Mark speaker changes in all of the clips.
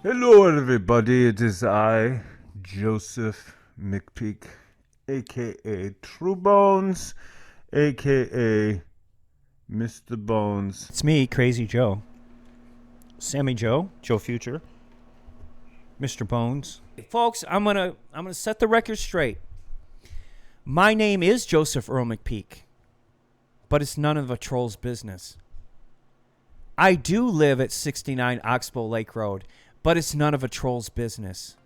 Speaker 1: Hello, everybody. It is I, Joseph McPeak, aka Truebones, aka Mr. Bones.
Speaker 2: It's me, Crazy Joe. Sammy Joe, Joe Future, Mr. Bones. Folks, I'm gonna set the record straight. My name is Joseph Earl McPeak, but it's none of a troll's business. I do live at 69 Oxbow Lake Road, but it's none of a troll's business.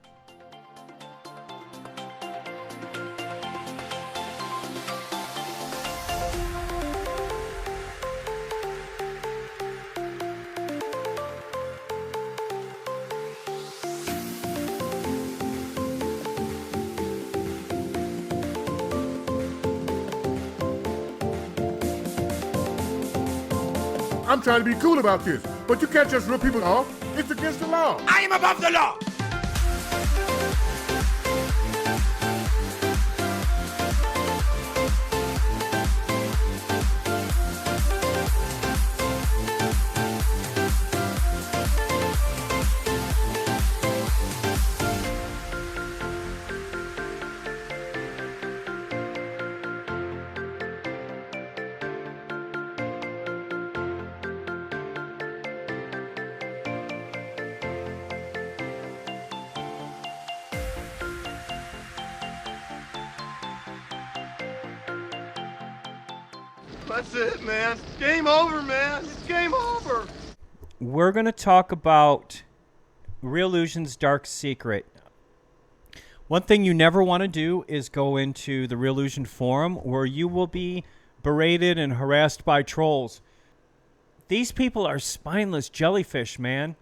Speaker 3: I'm trying to be cool about this, but you can't just rip people off. It's against the law.
Speaker 4: I am above the law.
Speaker 5: That's it, man. Game over, man. It's game over.
Speaker 2: We're going to talk about Reallusion's Dark Secret. One thing you never want to do is go into the Reallusion forum where you will be berated and harassed by trolls. These people are spineless jellyfish, man.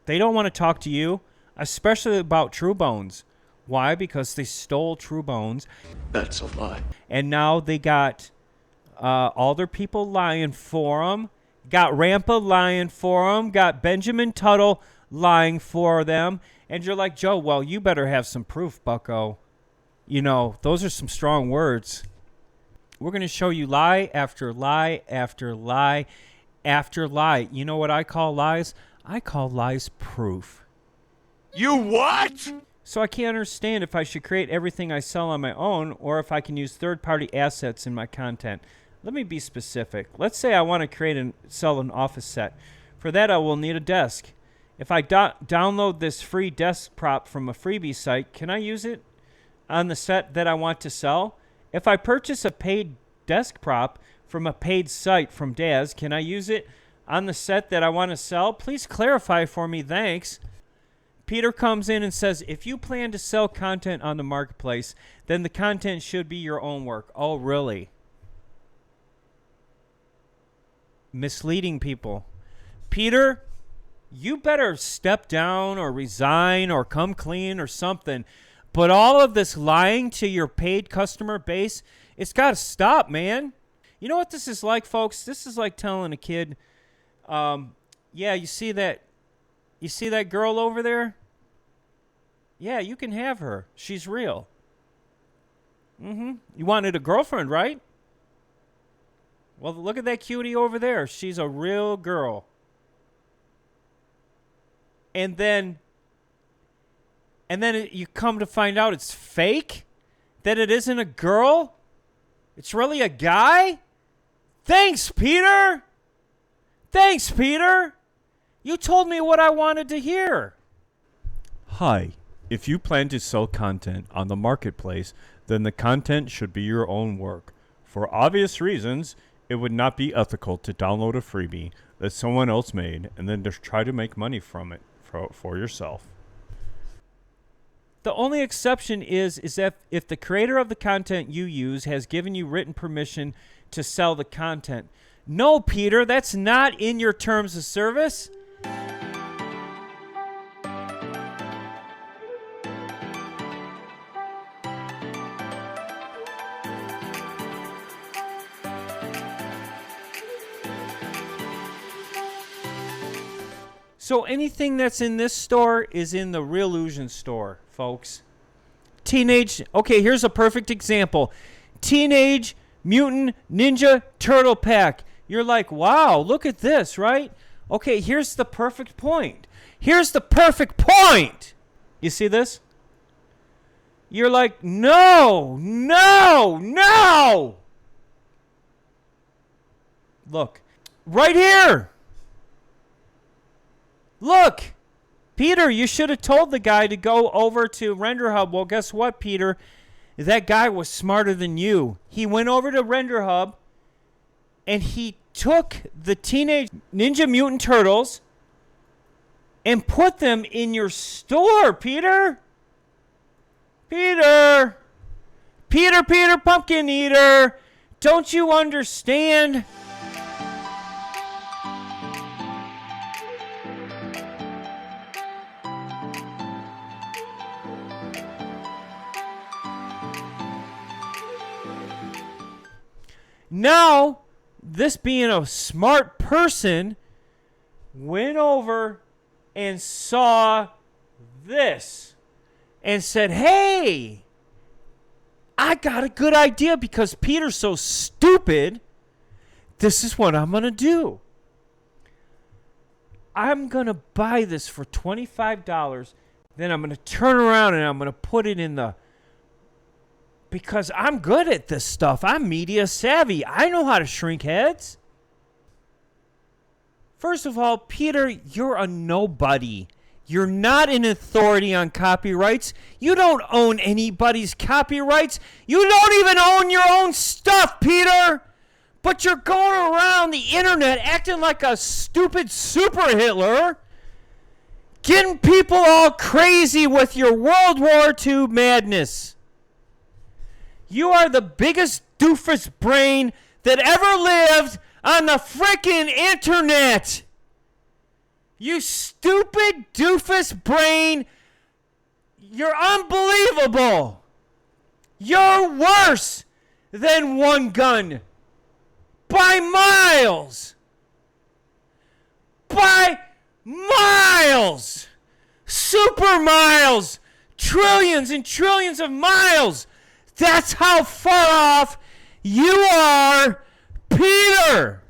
Speaker 2: They don't want to talk to you, especially about Truebones. Why? Because they stole Truebones.
Speaker 5: That's a lie.
Speaker 2: And now they got all their people lying for them. Got Rampa lying for them. Got Benjamin Tuttle lying for them. And you're like, Joe, well, you better have some proof, bucko. You know, those are some strong words. We're going to show you lie after lie after lie after lie. You know what I call lies? I call lies proof.
Speaker 4: You what?
Speaker 2: So I can't understand if I should create everything I sell on my own or if I can use third-party assets in my content. Let me be specific. Let's say I want to create and sell an office set. For that, I will need a desk. If I download this free desk prop from a freebie site, can I use it on the set that I want to sell? If I purchase a paid desk prop from a paid site from Daz, can I use it on the set that I want to sell? Please clarify for me, thanks. Peter comes in and says, if you plan to sell content on the marketplace, then the content should be your own work. Oh, really? Misleading people. Peter, you better step down or resign or come clean or something. But all of this lying to your paid customer base, it's got to stop, man. You know what this is like, folks? This is like telling a kid, yeah, you see that girl over there? Yeah, you can have her. She's real. You wanted a girlfriend, right? Well, look at that cutie over there. She's a real girl. And then you come to find out it's fake? That it isn't a girl? It's really a guy? Thanks, Peter! Thanks, Peter! You told me what I wanted to hear. Hi. If you plan to sell content on the marketplace, then the content should be your own work. For obvious reasons, it would not be ethical to download a freebie that someone else made and then just try to make money from it for yourself. The only exception is that if the creator of the content you use has given you written permission to sell the content. No, Peter, that's not in your terms of service. So anything that's in this store is in the Reallusion store, folks. Okay, here's a perfect example. Teenage Mutant Ninja Turtle Pack. You're like, wow, look at this, right? Okay, here's the perfect point. Here's the perfect point. You see this? You're like, no, no, no. Look, right here. Look, Peter, you should have told the guy to go over to Render Hub. Well, guess what, Peter? That guy was smarter than you. He went over to Render Hub and he took the Teenage Ninja Mutant Turtles and put them in your store, Peter. Peter, Pumpkin Eater, don't you understand? Now, this being a smart person, went over and saw this and said, hey, I got a good idea because Peter's so stupid. This is what I'm going to do. I'm going to buy this for $25. Then I'm going to turn around and I'm going to put it in the... Because I'm good at this stuff. I'm media savvy. I know how to shrink heads. First of all, Peter, you're a nobody. You're not an authority on copyrights. You don't own anybody's copyrights. You don't even own your own stuff, Peter. But you're going around the internet acting like a stupid super Hitler, getting people all crazy with your World War II madness. You are the biggest doofus brain that ever lived on the frickin' internet. You stupid doofus brain. You're unbelievable. You're worse than One Gun. By miles. By miles. Super miles. Trillions and trillions of miles. That's how far off you are, Peter.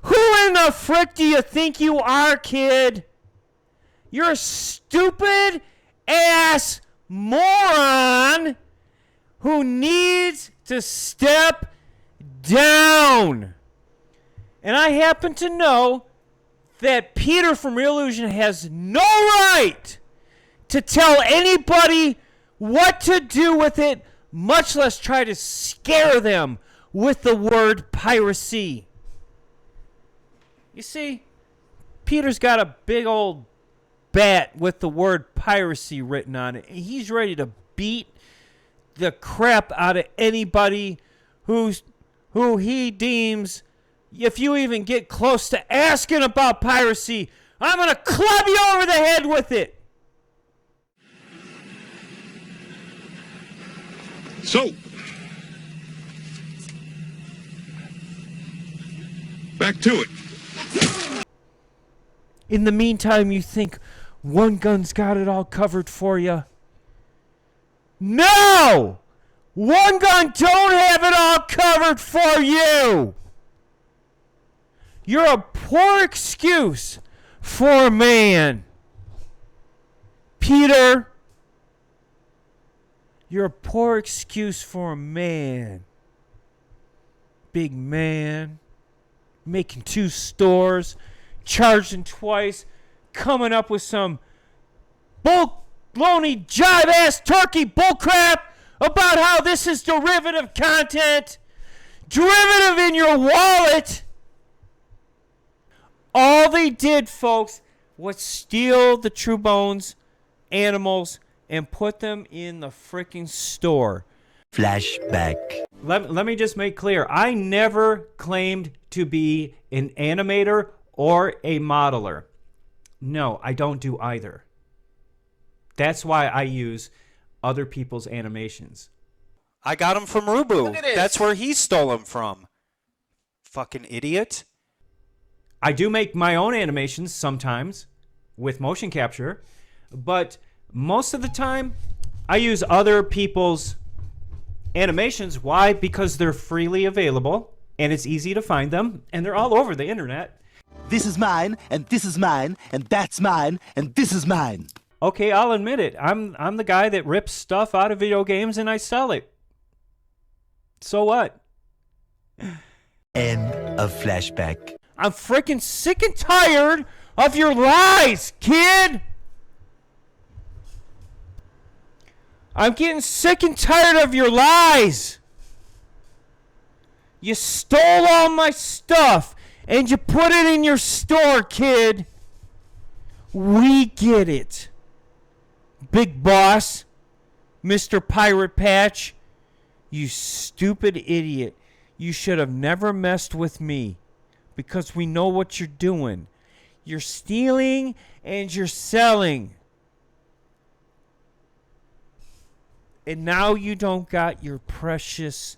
Speaker 2: Who in the frick do you think you are, kid? You're a stupid ass moron who needs to step down. And I happen to know that Peter from Real Illusion has no right to tell anybody what to do with it, much less try to scare them with the word piracy. You see, Peter's got a big old bat with the word piracy written on it. He's ready to beat the crap out of anybody who he deems, if you even get close to asking about piracy, I'm going to club you over the head with it.
Speaker 4: So, back to it.
Speaker 2: In the meantime, you think One Gun's got it all covered for you. No! One Gun don't have it all covered for you! You're a poor excuse for a man. Peter, you're a poor excuse for a man. Big man. Making 2 stores. Charging twice. Coming up with some baloney jive-ass turkey bullcrap about how this is derivative content. Derivative in your wallet. All they did, folks, was steal the Truebones animals and put them in the freaking store.
Speaker 6: Flashback.
Speaker 2: Let me just make clear. I never claimed to be an animator or a modeler. No, I don't do either. That's why I use other people's animations.
Speaker 7: I got them from Rubu. That's where he stole them from. Fucking idiot.
Speaker 2: I do make my own animations sometimes with motion capture, but most of the time I use other people's animations. Why? Because they're freely available and it's easy to find them and they're all over the internet.
Speaker 6: this is mine, and this is mine, and that's mine, and this is mine.
Speaker 2: Okay, I'll admit it. I'm the guy that rips stuff out of video games and I sell it. So what?
Speaker 6: End of flashback.
Speaker 2: I'm freaking sick and tired of your lies, kid! I'm getting sick and tired of your lies! You stole all my stuff and you put it in your store, kid! We get it. Big boss, Mr. Pirate Patch, you stupid idiot. You should have never messed with me because we know what you're doing. You're stealing and you're selling. And now you don't got your precious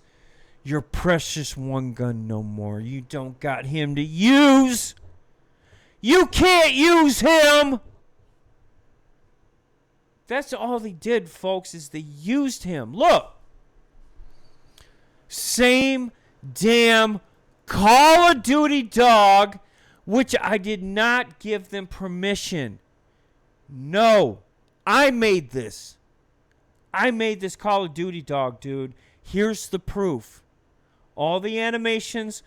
Speaker 2: one gun no more. You don't got him to use. You can't use him. That's all they did, folks, is they used him. Look. Same damn Call of Duty dog, which I did not give them permission. No. I made this. I made this Call of Duty dog, dude. Here's the proof. All the animations,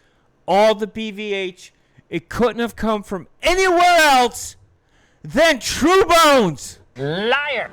Speaker 2: all the BVH, it couldn't have come from anywhere else than Truebones. Liar.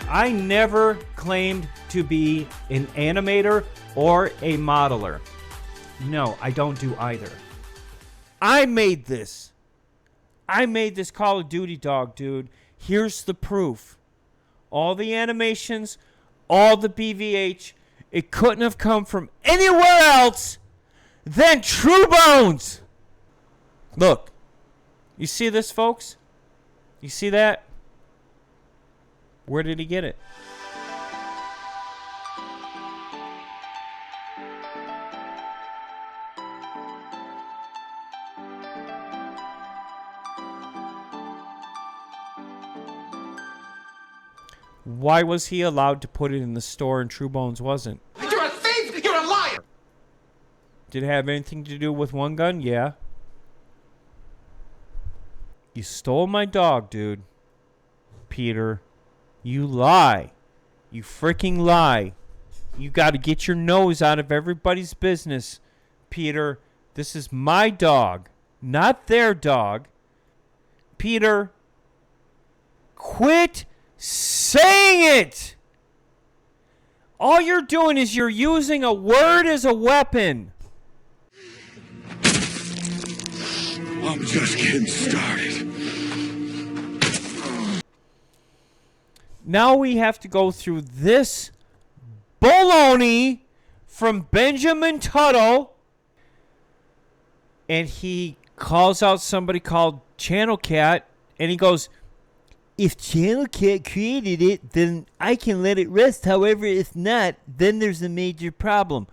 Speaker 2: I never claimed to be an animator or a modeler. No, I don't do either. I made this. I made this Call of Duty dog, dude. Here's the proof. All the animations, all the BVH, it couldn't have come from anywhere else than Truebones. Look. You see this, folks? You see that? Where did he get it? Why was he allowed to put it in the store and Truebones wasn't?
Speaker 5: You're a thief! You're a liar!
Speaker 2: Did it have anything to do with one gun? Yeah. You stole my dog, dude. Peter. You lie. You freaking lie. You got to get your nose out of everybody's business, Peter. This is my dog, not their dog. Peter, quit saying it. All you're doing is you're using a word as a weapon.
Speaker 4: I'm just getting started.
Speaker 2: Now we have to go through this baloney from Benjamin Tuttle. And he calls out somebody called Channel Cat. And he goes, if Channel Cat created it, then I can let it rest. However, if not, then there's a major problem.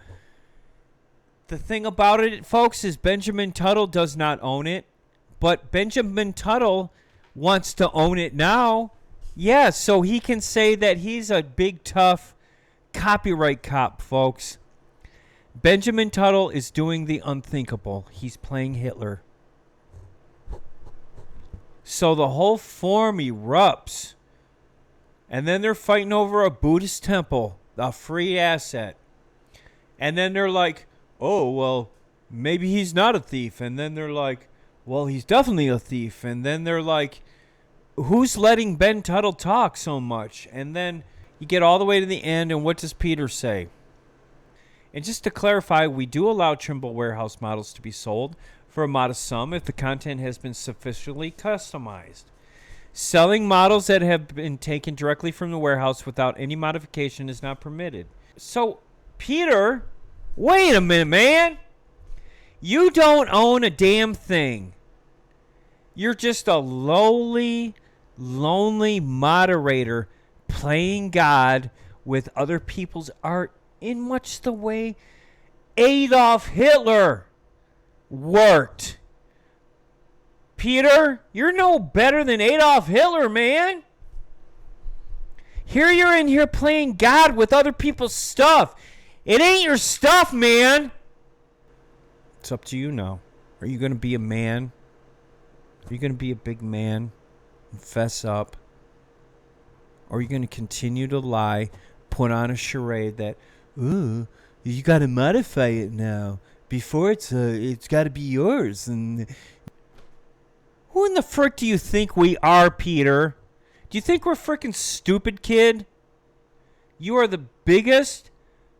Speaker 2: The thing about it, folks, is Benjamin Tuttle does not own it. But Benjamin Tuttle wants to own it now. Yeah, so he can say that he's a big, tough copyright cop, folks. Benjamin Tuttle is doing the unthinkable. He's playing Hitler. So the whole forum erupts And then they're fighting over a Buddhist temple, a free asset. And then they're like, oh, well, maybe he's not a thief. And then they're like, well, he's definitely a thief. And then they're like, who's letting Ben Tuttle talk so much? And then you get all the way to the end, and what does Peter say? And just to clarify, we do allow Trimble warehouse models to be sold for a modest sum if the content has been sufficiently customized. Selling models that have been taken directly from the warehouse without any modification is not permitted. So, Peter, wait a minute, man. You don't own a damn thing. You're just a lowly, lonely moderator playing God with other people's art in much the way Adolf Hitler worked. Peter, you're no better than Adolf Hitler, man. Here you're in here playing God with other people's stuff. It ain't your stuff, man. It's up to you now. Are you going to be a man? Are you going to be a big man and fess up? Or are you going to continue to lie, put on a charade that, ooh, you got to modify it now. Before it's got to be yours. And who in the frick do you think we are, Peter? Do you think we're freaking stupid, kid? You are the biggest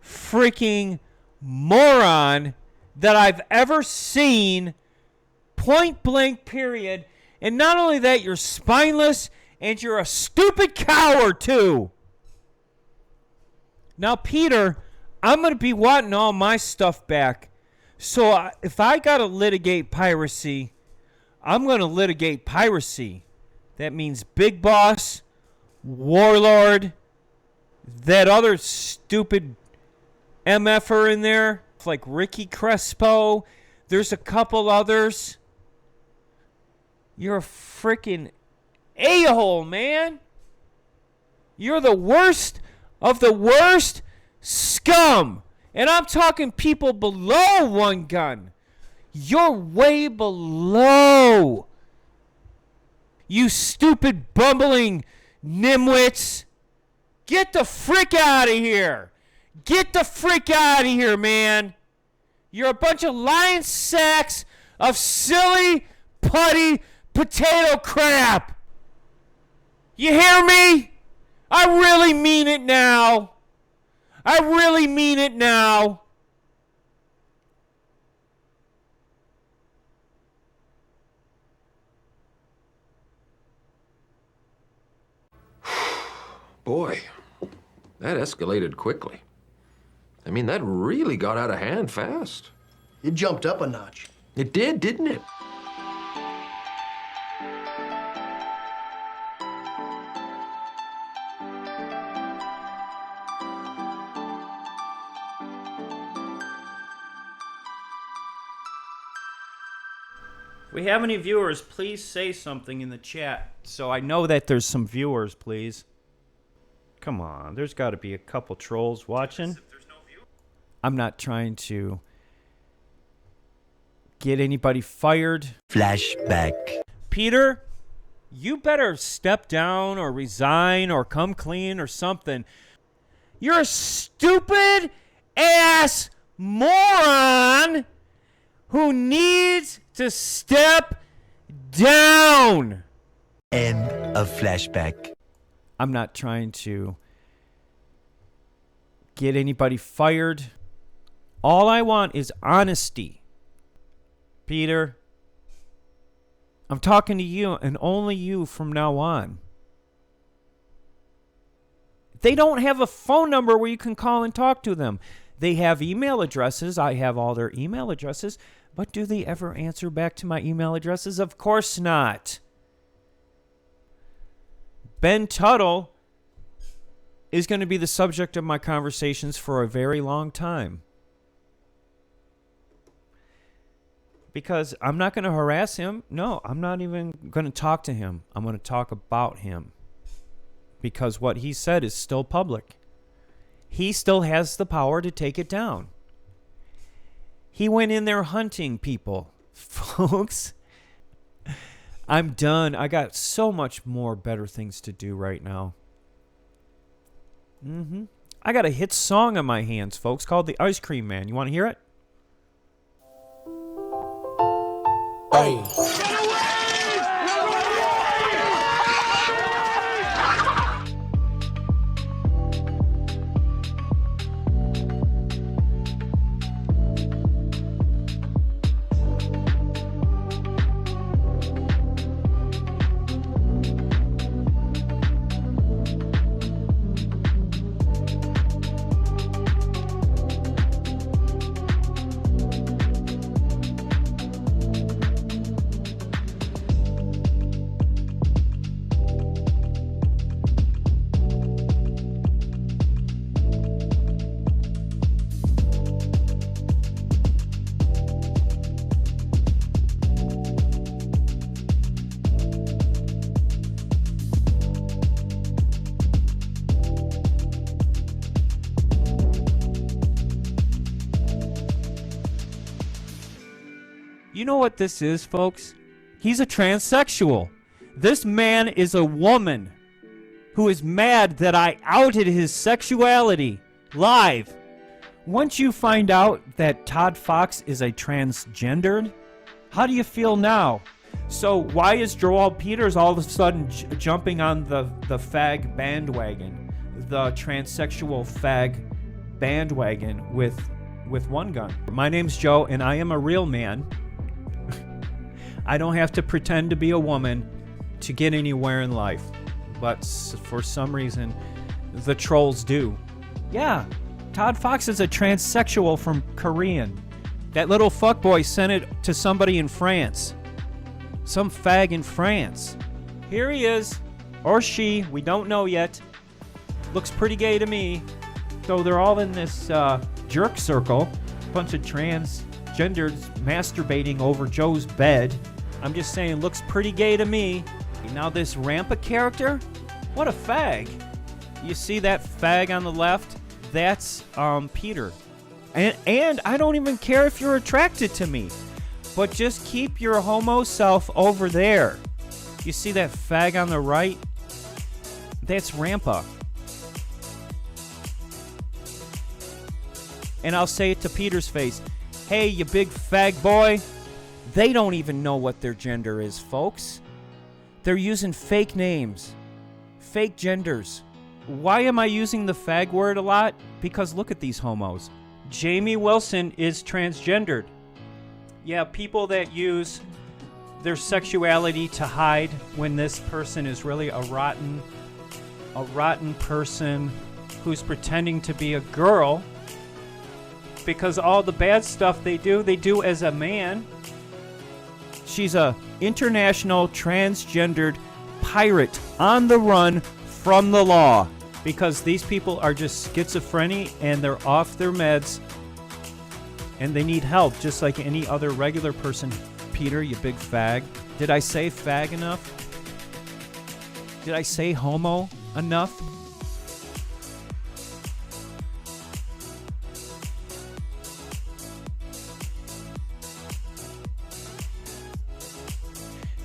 Speaker 2: freaking moron that I've ever seen, point blank period. And not only that, you're spineless and you're a stupid coward too. Now, Peter, I'm going to be wanting all my stuff back. So if I got to litigate piracy, I'm going to litigate piracy. That means Big Boss, Warlord, that other stupid MFer in there, like Ricky Crespo. There's a couple others. You're a freaking a-hole, man. You're the worst of the worst scum. And I'm talking people below one gun. You're way below. You stupid bumbling nimwits. Get the frick out of here. Get the frick out of here, man. You're a bunch of lying sacks of silly, putty, potato crap. You hear me? I really mean it now. I really mean it now.
Speaker 8: Boy, that escalated quickly. I mean, that really got out of hand fast.
Speaker 9: It jumped up a notch.
Speaker 8: It did, didn't it?
Speaker 2: If we have any viewers, please say something in the chat so I know that there's some viewers, please. Come on, there's got to be a couple trolls watching. I'm not trying to get anybody fired.
Speaker 6: Flashback.
Speaker 2: Peter, you better step down or resign or come clean or something. You're a stupid ass moron who needs to step down.
Speaker 6: End of flashback.
Speaker 2: I'm not trying to get anybody fired. All I want is honesty. Peter, I'm talking to you and only you from now on. They don't have a phone number where you can call and talk to them. They have email addresses. I have all their email addresses. But do they ever answer back to my email addresses? Of course not. Ben Tuttle is going to be the subject of my conversations for a very long time. Because I'm not going to harass him. No, I'm not even going to talk to him. I'm going to talk about him. Because what he said is still public. He still has the power to take it down. He went in there hunting people. Folks, I'm done. I got so much more better things to do right now. I got a hit song on my hands, folks, called The Ice Cream Man. You want to hear it? You know what this is, folks? He's a transsexual. This man is a woman who is mad that I outed his sexuality live. Once you find out that Todd Fox is a transgendered, how do you feel now? So why is Joel Peters all of a sudden jumping on the fag bandwagon, the transsexual fag bandwagon with one gun? My name's Joe, and I am a real man. I don't have to pretend to be a woman to get anywhere in life. But for some reason, the trolls do. Yeah, Todd Fox is a transsexual from Korean. That little fuckboy sent it to somebody in France. Some fag in France. Here he is. Or she, we don't know yet. Looks pretty gay to me. So they're all in this jerk circle. Bunch of transgenders masturbating over Joe's bed. I'm just saying, looks pretty gay to me. Now this Rampa character, what a fag. You see that fag on the left? That's Peter. And I don't even care if you're attracted to me, but just keep your homo self over there. You see that fag on the right? That's Rampa. And I'll say it to Peter's face. Hey, you big fag boy. They don't even know what their gender is, folks. They're using fake names, fake genders. Why am I using the fag word a lot? Because look at these homos. Jamie Wilson is transgendered. Yeah, people that use their sexuality to hide when this person is really a rotten person who's pretending to be a girl, because all the bad stuff they do as a man. She's a international transgendered pirate on the run from the law, because these people are just schizophrenic and they're off their meds and they need help just like any other regular person. Peter, you big fag. Did I say fag enough? Did I say homo enough?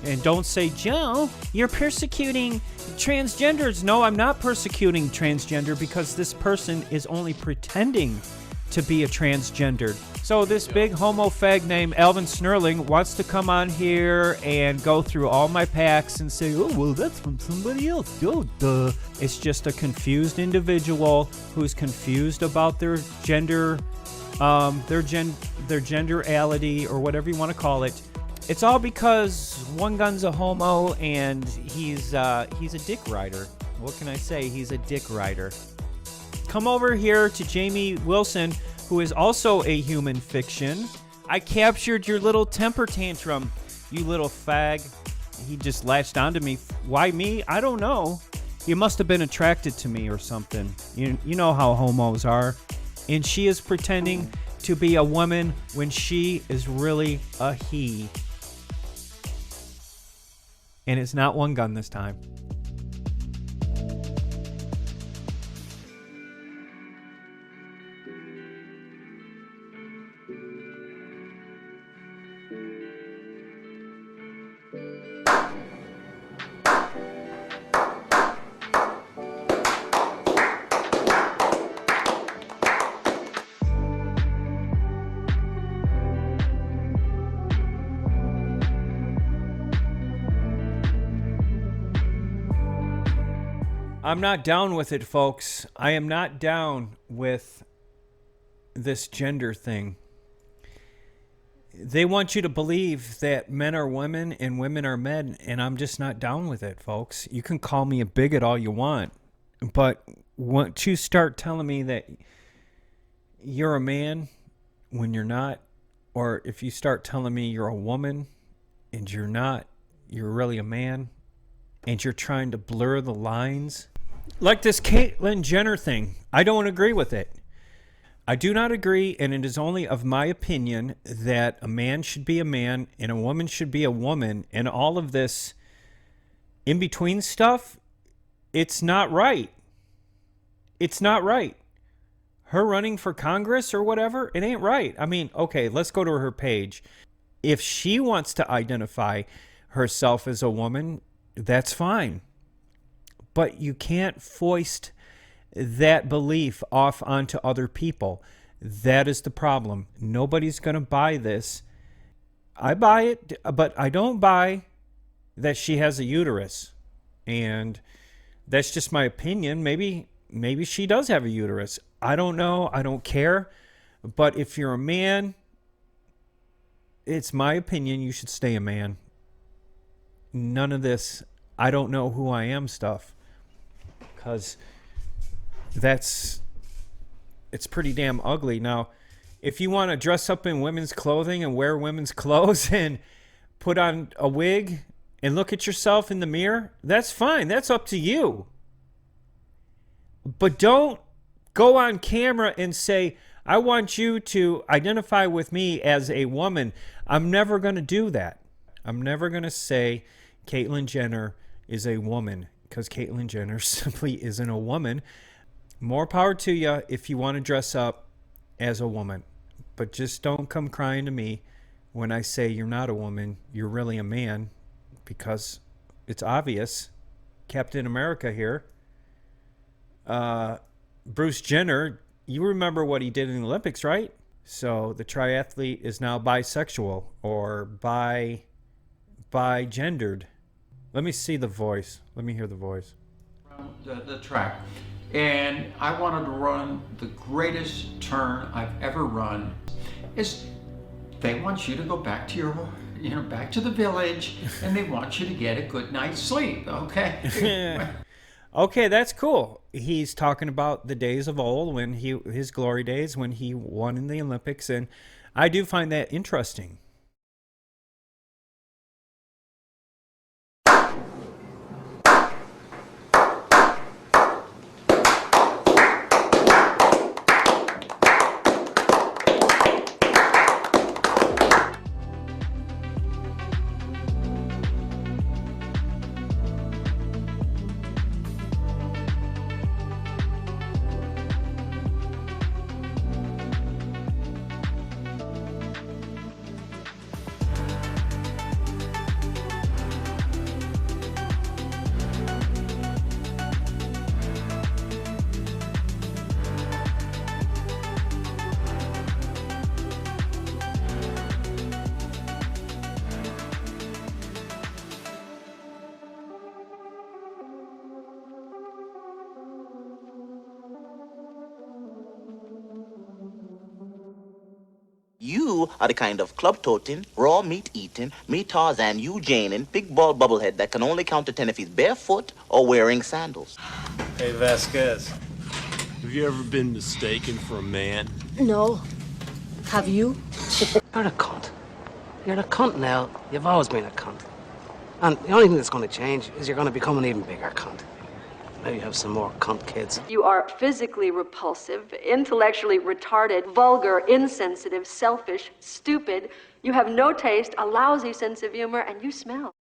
Speaker 2: And don't say, Joe, you're persecuting transgenders. No, I'm not persecuting transgender, because this person is only pretending to be a transgendered. So this big homo fag named Alvin Snurling wants to come on here and go through all my packs and say, oh, well, that's from somebody else. Oh, duh. It's just a confused individual who's confused about their gender, their genderality, or whatever you want to call it. It's all because one gun's a homo and he's a dick rider. What can I say? He's a dick rider. Come over here to Jamie Wilson, who is also a human fiction. I captured your little temper tantrum, you little fag. He just latched onto me. Why me? I don't know. You must have been attracted to me or something. You know how homos are. And she is pretending to be a woman when she is really a he. And it's not one gun this time. I'm not down with it, folks. I am not down with this gender thing. They want you to believe that men are women and women are men, and I'm just not down with it, folks. You can call me a bigot all you want, but once you start telling me that you're a man when you're not, or if you start telling me you're a woman and you're not, you're really a man, and you're trying to blur the lines, like this Caitlyn Jenner thing, I don't agree with it. I do not agree, and it is only of my opinion that a man should be a man and a woman should be a woman, and all of this in-between stuff, it's not right. It's not right. Her running for Congress or whatever, it ain't right. I mean, okay, let's go to her page. If she wants to identify herself as a woman, that's fine. But you can't foist that belief off onto other people. That is the problem. Nobody's going to buy this. I buy it, but I don't buy that she has a uterus. And that's just my opinion. Maybe she does have a uterus. I don't know. I don't care. But if you're a man, it's my opinion you should stay a man. None of this I don't know who I am stuff. Because it's pretty damn ugly. Now, if you want to dress up in women's clothing and wear women's clothes and put on a wig and look at yourself in the mirror, that's fine. That's up to you. But don't go on camera and say, I want you to identify with me as a woman. I'm never going to do that. I'm never going to say Caitlyn Jenner is a woman, because Caitlyn Jenner simply isn't a woman. More power to you if you want to dress up as a woman. But just don't come crying to me when I say you're not a woman, you're really a man, because it's obvious. Captain America here. Bruce Jenner, you remember what he did in the Olympics, right? So the triathlete is now bisexual or bi-gendered. Let me see the voice. Let me hear the voice.
Speaker 10: The track. And I wanted to run the greatest turn I've ever run. Is they want you to go back to your, back to the village, and they want you to get a good night's sleep, okay?
Speaker 2: Okay, that's cool. He's talking about the days of old, when his glory days, when he won in the Olympics, and I do find that interesting.
Speaker 6: You are the kind of club-toting, raw meat-eating, me-Tarzan, you-Janing, big-ball bubblehead that can only count to 10 if he's barefoot or wearing sandals.
Speaker 11: Hey, Vasquez. Have you ever been mistaken for a man?
Speaker 12: No. Have you?
Speaker 13: You're a cunt. You're a cunt now. You've always been a cunt. And the only thing that's going to change is you're going to become an even bigger cunt. Maybe have some more cunt kids.
Speaker 14: You are physically repulsive, intellectually retarded, vulgar, insensitive, selfish, stupid. You have no taste, a lousy sense of humor, and you smell.